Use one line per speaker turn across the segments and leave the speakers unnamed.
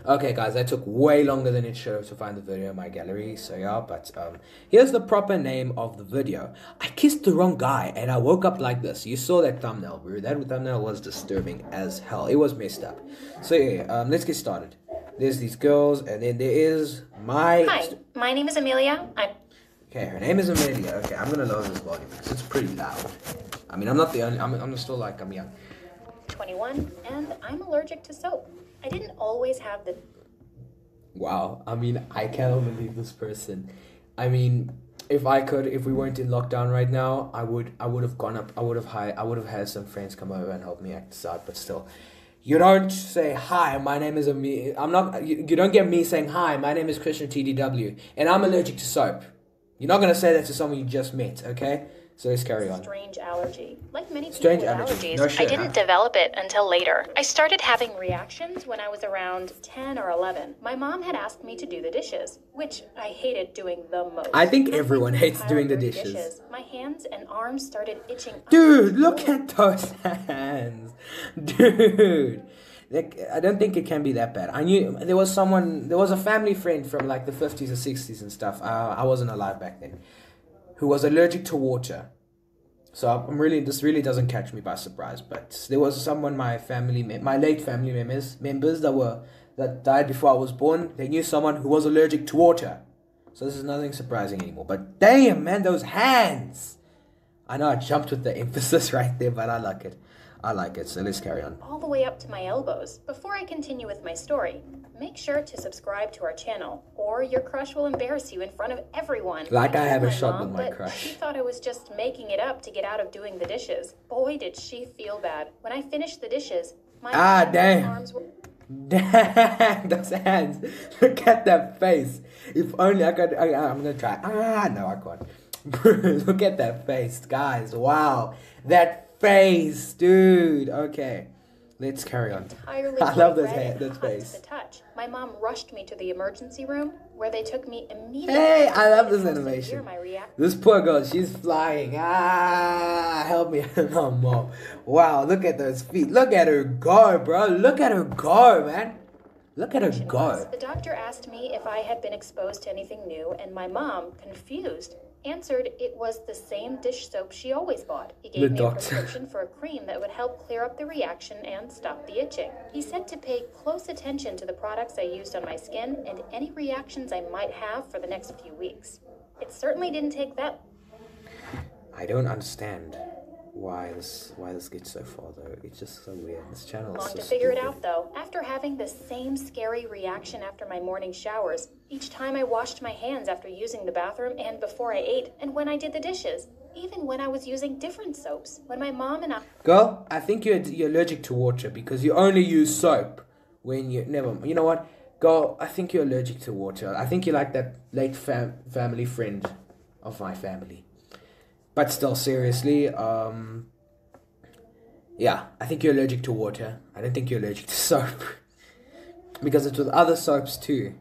Okay guys, that took way longer than it should have to find the video in my gallery, so yeah, but here's the proper name of the video. I kissed the wrong guy and I woke up like this. You saw that thumbnail, bro. That thumbnail was disturbing as hell. It was messed up. So yeah, let's get started. There's these girls, and then there is my...
Hi, my name is Amelia.
Okay, her name is Amelia. Okay, I'm gonna lower this volume because it's pretty loud. I mean, I'm not the only... I'm still like, I'm young.
21, and I'm allergic to soap. I didn't always have the...
Wow, I mean, I cannot believe this person. I mean, if we weren't in lockdown right now, I would have gone up, I would have had some friends come over and help me act this out, but still. You don't say, hi, my name is Amelia. You don't get me saying, hi, my name is Christian TDW, and I'm allergic to soap. You're not going to say that to someone you just met, okay? So let's carry on.
Strange allergy. Like many people
Strange
with
allergy.
allergies,
No shit,
I didn't develop it until later. I started having reactions when I was around 10 or 11. My mom had asked me to do the dishes, which I hated doing the most.
I think everyone hates doing the dishes.
My hands and arms started itching.
Dude, look at those hands. Dude. Like, I don't think it can be that bad. I knew there was a family friend from like the 50s or 60s and stuff. I wasn't alive back then, who was allergic to water. So this really doesn't catch me by surprise. But there was someone, my late family members that died before I was born. They knew someone who was allergic to water. So this is nothing surprising anymore. But damn, man, those hands! I know I jumped with the emphasis right there, but I like it. So let's carry on.
All the way up to my elbows. Before I continue with my story, make sure to subscribe to our channel, or your crush will embarrass you in front of everyone.
Like I have a
my
shot
mom,
with my
but
crush.
She thought I was just making it up to get out of doing the dishes. Boy, did she feel bad. When I finished the dishes, my arms were...
Damn, those hands. Look at that face. If only I could... I'm gonna try. No, I can't. Look at that face, guys. Wow. That face, dude. Okay, let's carry on. I love this face.
The touch. My mom rushed me to the emergency room, where they took me immediately.
Hey, I love this animation. This poor girl, she's flying. Help me. No more. Wow, look at those feet. Look at her go, bro. Look at her go, man. Look at her go.
The doctor asked me if I had been exposed to anything new, and my mom, confused, answered it was the same dish soap she always bought. He gave me a prescription for a cream that would help clear up the reaction and stop the itching. He said to pay close attention to the products I used on my skin and any reactions I might have for the next few weeks. It certainly didn't take that.
I don't understand why this gets so far though. It's just so weird. This channel is
long
so
to figure
stupid.
it out though. After having the same scary reaction after my morning showers, each time I washed my hands after using the bathroom and before I ate, and when I did the dishes, even when I was using different soaps, when my mom and I...
Girl, I think you're allergic to water because you only use soap when you... You know what? Girl, I think you're allergic to water. I think you're like that late family friend of my family. But still, seriously, yeah, I think you're allergic to water. I don't think you're allergic to soap. Because it's with other soaps too.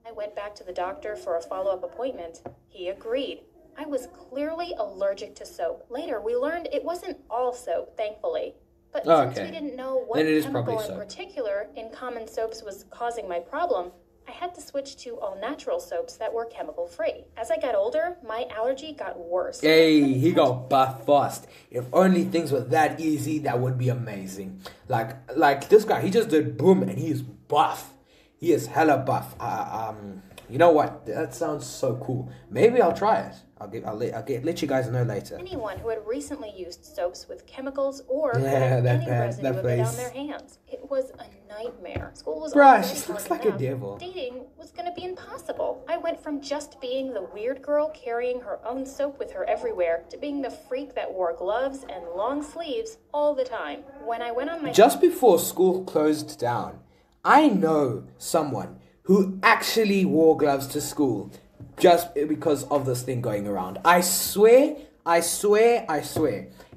I went back to the doctor for a follow-up appointment. He agreed. I was clearly allergic to soap. Later, we learned it wasn't all soap, thankfully. But since we didn't know what chemical in particular in common soaps was causing my problem, I had to switch to all-natural soaps that were chemical-free. As I got older, my allergy got worse.
Hey, he got buff fast. If only things were that easy, that would be amazing. Like this guy, he just did boom and he is buff. He is hella buff. You know what? That sounds so cool. Maybe I'll try it. I'll let you guys know later.
Anyone who had recently used soaps with chemicals or
that
residue of it on
face.
their hands. It was a nightmare. School was
Bruh,
already
she looks
hard
like a
enough.
devil.
Dating was going to be impossible. I went from just being the weird girl carrying her own soap with her everywhere to being the freak that wore gloves and long sleeves all the time. When I went on my...
Just before school closed down, I know someone who actually wore gloves to school just because of this thing going around. I swear.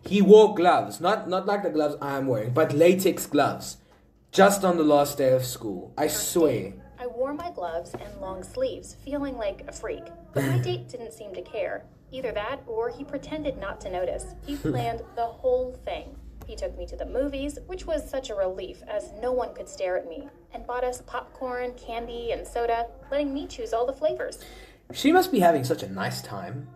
He wore gloves, not like the gloves I'm wearing, but latex gloves, just on the last day of school. I swear.
I wore my gloves and long sleeves, feeling like a freak. But my date didn't seem to care. Either that, or he pretended not to notice. He planned the whole thing. He took me to the movies, which was such a relief, as no one could stare at me, and bought us popcorn, candy, and soda, letting me choose all the flavors.
She must be having such a nice time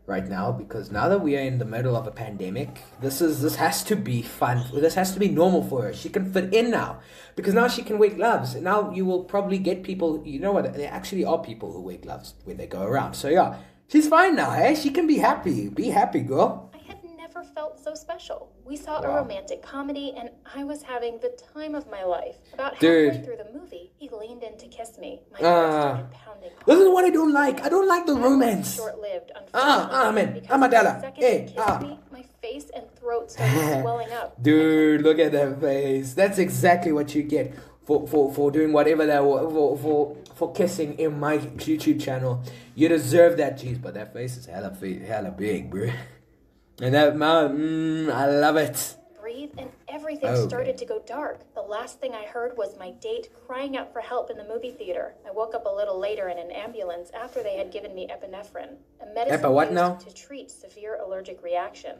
right now, because now that we are in the middle of a pandemic, this has to be fun. This has to be normal for her. She can fit in now, because now she can wear gloves. And now you will probably get people, you know what, there actually are people who wear gloves when they go around. So yeah, she's fine now, hey? She can be happy. Be happy, girl.
I had never felt so special. We saw a romantic comedy, and I was having the time of my life. About halfway through the movie, he leaned in to kiss me. My heart started pounding.
This is what I don't like. I don't like the romance.
Short-lived,
man. Amadala. Hey,
me, my face and throat started swelling up.
Dude, look at that face. That's exactly what you get for doing whatever that for kissing in my YouTube channel. You deserve that, jeez. But that face is hella big, bro. And that mouth, I love it.
Breathe, and everything started to go dark. The last thing I heard was my date crying out for help in the movie theater. I woke up a little later in an ambulance after they had given me epinephrine, a medicine used to treat severe allergic reactions.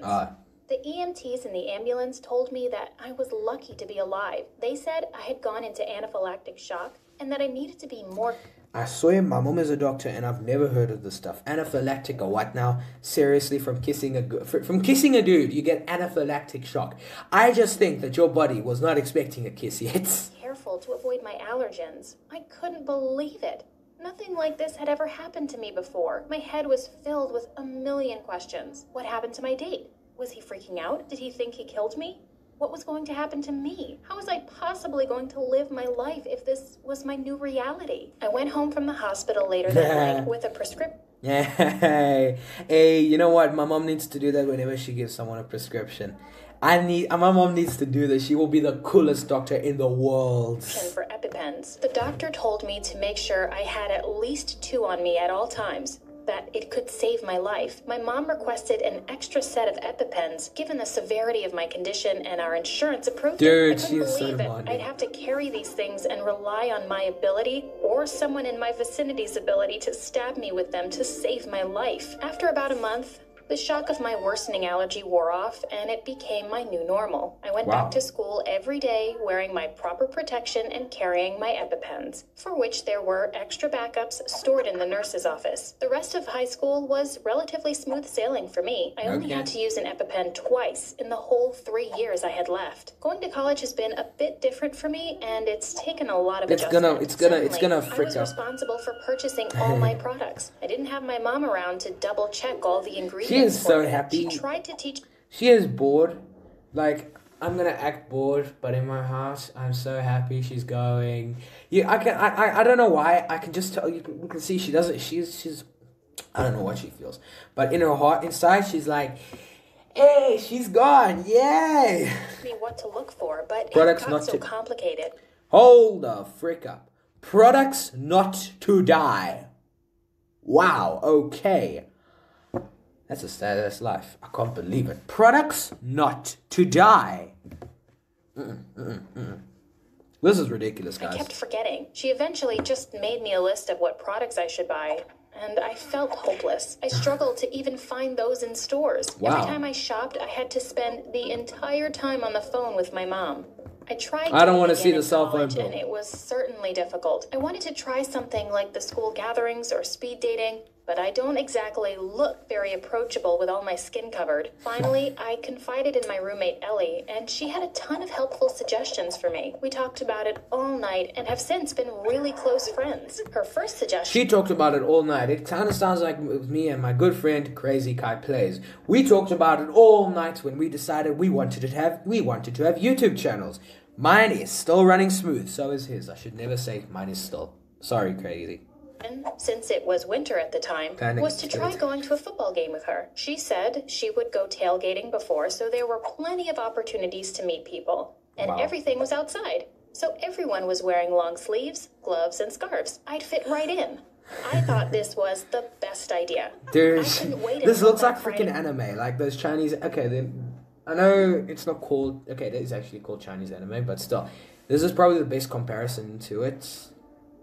The EMTs in the ambulance told me that I was lucky to be alive. They said I had gone into anaphylactic shock and that I needed to be more...
I swear my mom is a doctor and I've never heard of this stuff. Anaphylactic or what now? Seriously, from kissing a dude, you get anaphylactic shock. I just think that your body was not expecting a kiss yet.
Careful to avoid my allergens. I couldn't believe it. Nothing like this had ever happened to me before. My head was filled with a million questions. What happened to my date? Was he freaking out? Did he think he killed me? What was going to happen to me? How was I possibly going to live my life if this was my new reality? I went home from the hospital later that night with a prescription.
Hey, you know what? My mom needs to do that whenever she gives someone a prescription. My mom needs to do this. She will be the coolest doctor in the world.
For EpiPens. The doctor told me to make sure I had at least 2 on me at all times, that it could save my life. My mom requested an extra set of EpiPens, given the severity of my condition and our insurance approved
it.
I couldn't believe it. I'd have to carry these things and rely on my ability or someone in my vicinity's ability to stab me with them to save my life. After about a month, the shock of my worsening allergy wore off, and it became my new normal. I went back to school every day, wearing my proper protection and carrying my EpiPens, for which there were extra backups stored in the nurse's office. The rest of high school was relatively smooth sailing for me. I only had to use an EpiPen twice in the whole 3 years I had left. Going to college has been a bit different for me, and it's taken a lot of adjustment.
It's gonna frick up.
I was responsible for purchasing all my products. I didn't have my mom around to double check all the ingredients.
She is so happy.
She tried to teach.
She is bored. Like, I'm gonna act bored, but in my heart, I'm so happy she's going. Yeah, I don't know why. I can just tell you can see she doesn't. She's. I don't know what she feels, but in her heart, inside, she's like, "Hey, she's gone! Yay!"
Me what to look for, but
products
it got so complicated.
Hold the frick up. Products not to die. Wow. Okay. That's a status life. I can't believe it. Products not to die. This is ridiculous, guys.
I kept forgetting. She eventually just made me a list of what products I should buy, and I felt hopeless. I struggled to even find those in stores. Every time I shopped, I had to spend the entire time on the phone with my mom. I don't want to see the cell phone bill. And it was certainly difficult. I wanted to try something like the school gatherings or speed dating, but I don't exactly look very approachable with all my skin covered. Finally, I confided in my roommate Ellie, and she had a ton of helpful suggestions for me. We talked about it all night and have since been really close friends. Her first suggestion...
She talked about it all night. It kind of sounds like me and my good friend Crazy Kai Plays. We talked about it all night when we decided we wanted to have YouTube channels. Mine is still running smooth, so is his. I should never say mine is still. Sorry, Crazy.
Since it was winter at the time, was to try going to a football game with her. She said she would go tailgating before, so there were plenty of opportunities to meet people. And everything was outside. So everyone was wearing long sleeves, gloves, and scarves. I'd fit right in. I thought this was the best idea.
This looks like freaking anime. Like those Chinese... Okay, then... I know it's not called... Okay, it is actually called Chinese anime, but still. This is probably the best comparison to it.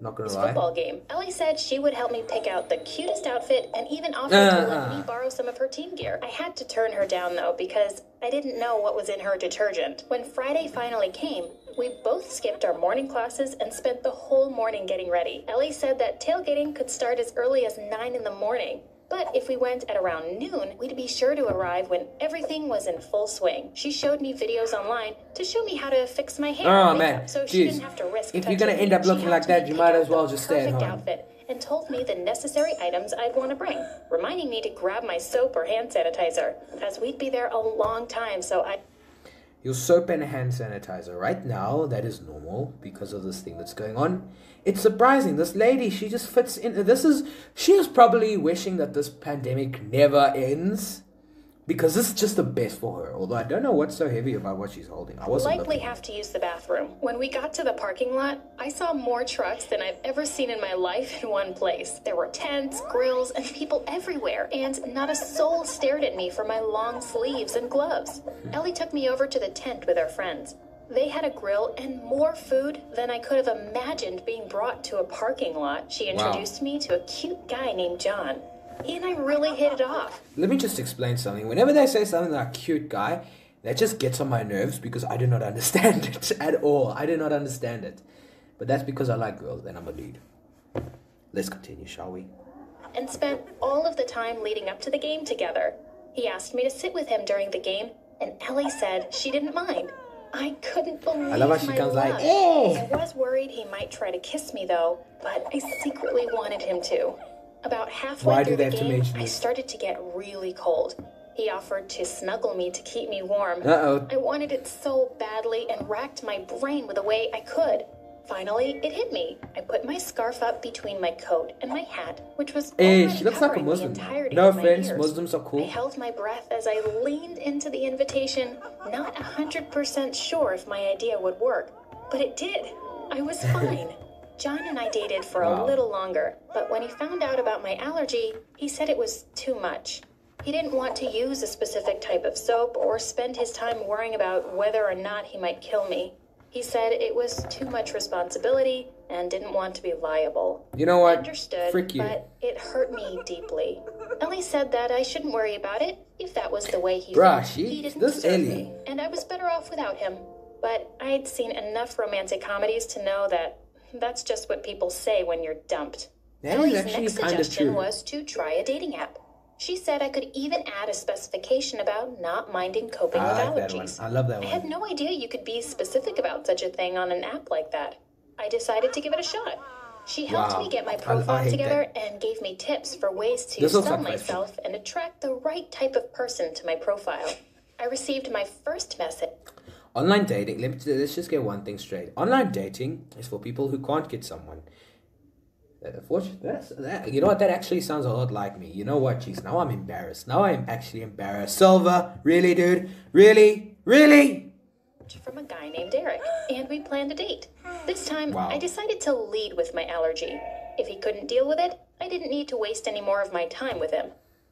Not gonna lie.
Football game. Ellie said she would help me pick out the cutest outfit and even offered to let me borrow some of her team gear. I had to turn her down, though, because I didn't know what was in her detergent. When Friday finally came, we both skipped our morning classes and spent the whole morning getting ready. Ellie said that tailgating could start as early as 9 in the morning. But if we went at around noon, we'd be sure to arrive when everything was in full swing. She showed me videos online to show me how to fix my hair.
Oh, man.
So she didn't have to risk
if you're going to end up looking like that, you might as well just stay at home.
Outfit and told me the necessary items I'd want to bring, reminding me to grab my soap or hand sanitizer, as we'd be there a long time, so
Your soap and hand sanitizer. Right now, that is normal because of this thing that's going on. It's surprising. This lady, she just fits in. She is probably wishing that this pandemic never ends. Because this is just the best for her. Although I don't know what's so heavy about what she's holding. I wasn't
likely have to use the bathroom. When we got to the parking lot, I saw more trucks than I've ever seen in my life in one place. There were tents, grills, and people everywhere. And not a soul stared at me for my long sleeves and gloves. Ellie took me over to the tent with her friends. They had a grill and more food than I could have imagined being brought to a parking lot. She introduced me to a cute guy named John. He and I really hit it off.
Let me just explain something. Whenever they say something like cute guy, that just gets on my nerves because I do not understand it at all. I do not understand it. But that's because I like girls and I'm a dude. Let's continue, shall we?
And spent all of the time leading up to the game together. He asked me to sit with him during the game, and Ellie said she didn't mind. I couldn't believe
I love how she
my
comes
luck.
like, hey!
I was worried he might try to kiss me, though, but I secretly wanted him to. About halfway through the game, I started to get really cold. He offered to snuggle me to keep me warm.
Uh-oh.
I wanted it so badly and racked my brain with a way I could. Finally, it hit me. I put my scarf up between my coat and my hat, which was
she looks like a Muslim. No offense, Muslims are cool.
I held my breath as I leaned into the invitation, not 100% sure if my idea would work. But it did. I was fine. John and I dated for a little longer, but when he found out about my allergy, he said it was too much. He didn't want to use a specific type of soap or spend his time worrying about whether or not he might kill me. He said it was too much responsibility and didn't want to be liable.
You know what?
I understood,
Frick you.
but it hurt me deeply. Ellie said that I shouldn't worry about it if that was the way he felt. He didn't deserve me, and I was better off without him. But I'd seen enough romantic comedies to know that that's just what people say when you're dumped. Ellie's next suggestion was to try a dating app. She said I could even add a specification about not minding coping with allergies.
I love that one.
I had no idea you could be specific about such a thing on an app like that. I decided to give it a shot. She helped me get my profile together and gave me tips for ways to sell myself and attract the right type of person to my profile. I received my first message.
Online dating, let's just get one thing straight. Online dating is for people who can't get someone. You know what? That actually sounds a lot like me. You know what? Jeez, now I'm embarrassed. Now I'm actually embarrassed. Silver, really, dude? Really? Really?
From a guy named Eric, and we planned a date. This time, I decided to lead with my allergy. If he couldn't deal with it, I didn't need to waste any more of my time with him.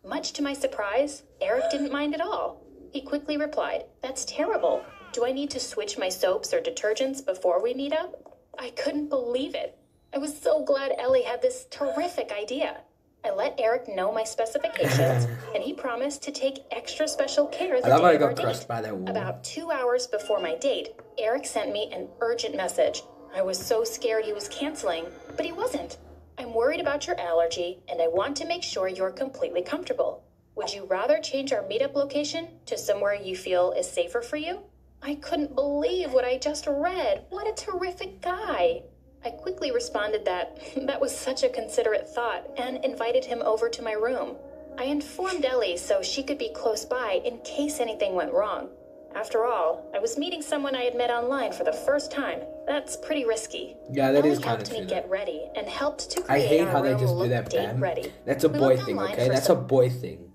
Much to my surprise, Eric didn't mind at all. He quickly replied, "That's terrible. Do I need to switch my soaps or detergents before we meet up?" I couldn't believe it. I was so glad Ellie had this terrific idea. I let Eric know my specifications, and he promised to take extra special care the day of our date. About 2 hours before my date, Eric sent me an urgent message. I was so scared he was canceling, but he wasn't. "I'm worried about your allergy, and I want to make sure you're completely comfortable. Would you rather change our meetup location to somewhere you feel is safer for you?" I couldn't believe what I just read. What a terrific guy. I quickly responded that that was such a considerate thought and invited him over to my room. I informed Ellie so she could be close by in case anything went wrong. After all, I was meeting someone I had met online for the first time. That's pretty risky.
Yeah, that is kind of true.
Ellie helped me get ready and helped to
I
create
hate
our
how they
room
just do
look
that bam.
date-ready.
That's a boy thing, okay? That's a boy thing.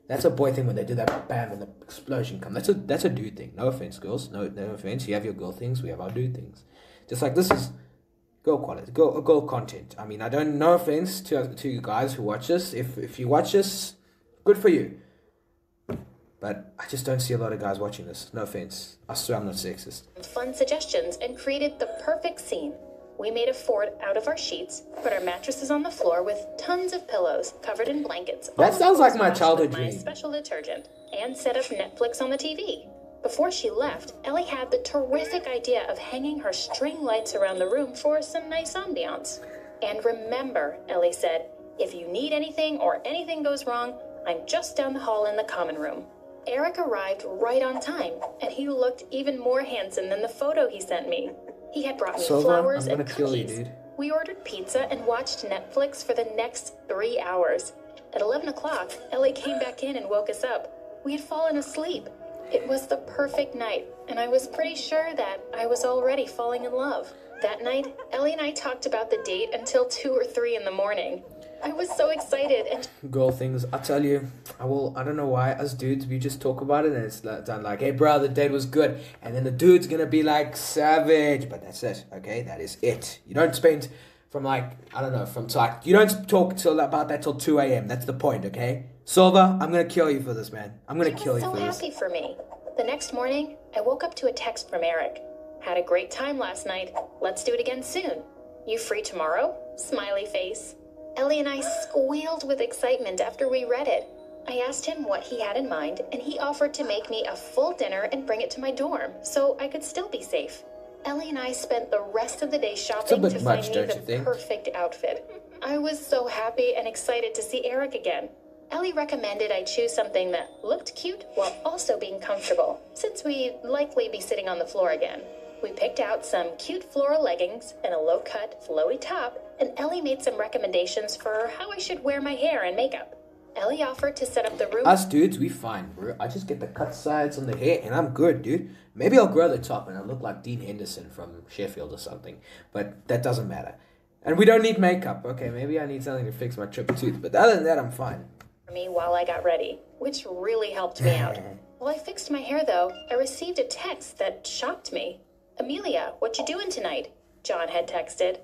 That's a boy thing when they do that bam and the explosion comes. That's a dude thing. No offense, girls. No offense. You have your girl things. We have our dude things. Just like this is girl quality, girl content. I mean, I don't. No offense to you guys who watch this. If you watch this, good for you. But I just don't see a lot of guys watching this. No offense. I swear I'm not sexist.
Fun suggestions and created the perfect scene. We made a fort out of our sheets, put our mattresses on the floor with tons of pillows covered in blankets.
That sounds like my childhood dream.
My special detergent, and set up Netflix on the TV. Before she left, Ellie had the terrific idea of hanging her string lights around the room for some nice ambiance. And remember, Ellie said, if you need anything or anything goes wrong, I'm just down the hall in the common room. Eric arrived right on time, and he looked even more handsome than the photo he sent me. He had brought me flowers and cookies. We ordered pizza and watched Netflix for the next 3 hours. At 11 o'clock, Ellie came back in and woke us up. We had fallen asleep. It was the perfect night, and I was pretty sure that I was already falling in love. That night, Ellie and I talked about the date until 2 or 3 in the morning. I was so excited and...
Girl things, I tell you, I don't know why, as dudes, we just talk about it and it's done like, hey bro, the date was good. And then the dude's gonna be like, savage. But that's it, okay? That is it. You don't spend from like, I don't know, you don't talk about that till 2 a.m. That's the point, okay? Silva, I'm gonna kill you for this, man. I'm gonna kill you for this.
She was so happy for me. The next morning, I woke up to a text from Eric. Had a great time last night. Let's do it again soon. You free tomorrow? Smiley face. Ellie and I squealed with excitement after we read it. I asked him what he had in mind, and he offered to make me a full dinner and bring it to my dorm, so I could still be safe. Ellie and I spent the rest of the day shopping to find me the perfect outfit. I was so happy and excited to see Eric again. Ellie recommended I choose something that looked cute while also being comfortable, since we'd likely be sitting on the floor again. We picked out some cute floral leggings and a low-cut, flowy top, and Ellie made some recommendations for how I should wear my hair and makeup. Ellie offered to set up the room.
Us dudes, we fine, bro. I just get the cut sides on the hair and I'm good, dude. Maybe I'll grow the top and I'll look like Dean Henderson from Sheffield or something. But that doesn't matter. And we don't need makeup. Okay, maybe I need something to fix my chipped tooth. But other than that, I'm fine.
For me while I got ready, which really helped me out. While I fixed my hair, though, I received a text that shocked me. Amelia, what you doing tonight? John had texted.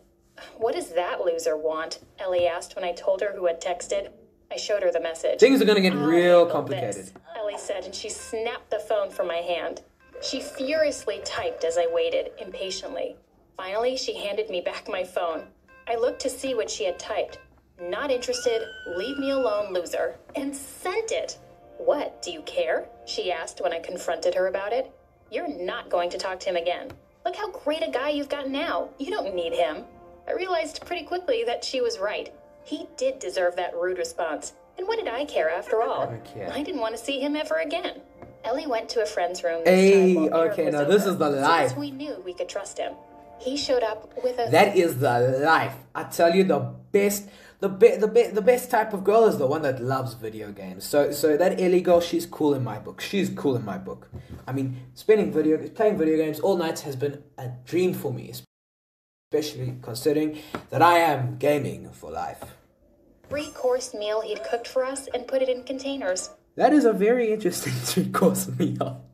What does that loser want? Ellie asked when I told her who had texted. I showed her the message.
Things are gonna get real complicated.
Ellie said, and she snapped the phone from my hand. She furiously typed as I waited, impatiently. Finally, she handed me back my phone. I looked to see what she had typed. Not interested, leave me alone, loser. And sent it. What, do you care? She asked when I confronted her about it. You're not going to talk to him again. Look how great a guy you've got now. You don't need him. I realized pretty quickly that she was right. He did deserve that rude response. And what did I care after all? I didn't want to see him ever again. Ellie went to a friend's room.
Okay, now this is the life.
Since we knew we could trust him. He showed up with a...
That is the life. I tell you, the best type of girl is the one that loves video games. So that Ellie girl, she's cool in my book. She's cool in my book. I mean, playing video games all night has been a dream for me, especially considering that I am gaming for life.
3-course meal he'd cooked for us and put it in containers.
That is a very interesting 3-course meal.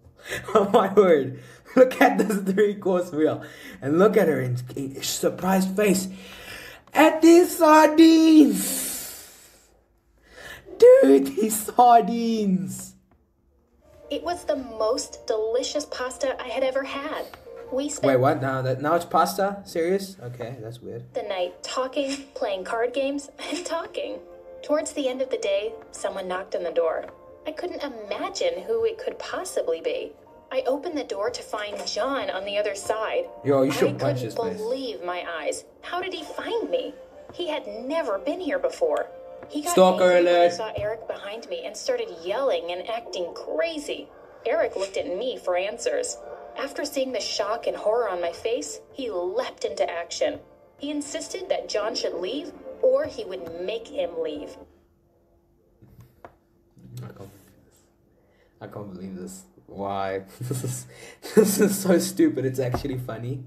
Oh my word. Look at this 3-course meal. And look at her in surprised face. At these sardines. Dude, these sardines.
It was the most delicious pasta I had ever had.
Wait, what? Now it's pasta? Serious? Okay, that's weird.
The night talking, playing card games, and talking. Towards the end of the day, someone knocked on the door. I couldn't imagine who it could possibly be. I opened the door to find John on the other side.
Yo, you should punch his face.
I couldn't believe my eyes. How did he find me? He had never been here before. He got
Stalker
angry when
alert.
he saw Eric behind me and started yelling and acting crazy. Eric looked at me for answers. After seeing the shock and horror on my face, he leapt into action. He insisted that John should leave, or he would make him leave.
I can't believe this. Why? This is so stupid. It's actually funny.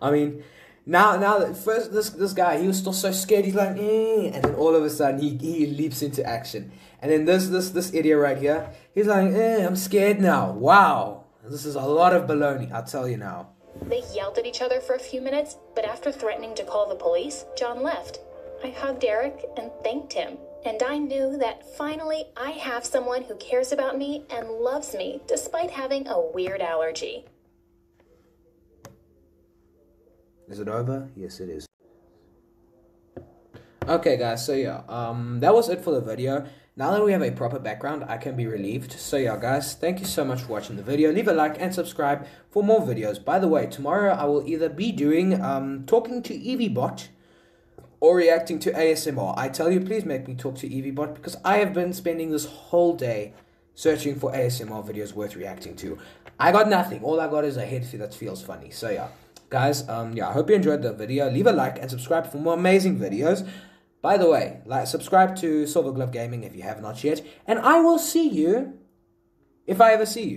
I mean, now that first this guy, he was still so scared. He's like, and then all of a sudden he leaps into action. And then this idiot right here, he's like, I'm scared now. Wow. This is a lot of baloney, I'll tell you now.
They yelled at each other for a few minutes, but after threatening to call the police, John left. I hugged Eric and thanked him, And I knew that finally I have someone who cares about me and loves me despite having a weird allergy.
Is it over? Yes, it is. Okay, guys, so yeah, that was it for the video. Now that we have a proper background, I can be relieved. So yeah, guys, thank you so much for watching the video. Leave a like and subscribe for more videos. By the way, tomorrow I will either be doing talking to EVBot or reacting to ASMR. I tell you, please make me talk to EVBot because I have been spending this whole day searching for ASMR videos worth reacting to. I got nothing. All I got is a head that feels funny. So yeah, guys, yeah, I hope you enjoyed the video. Leave a like and subscribe for more amazing videos. By the way, subscribe to Silver Glove Gaming if you have not yet. And I will see you if I ever see you.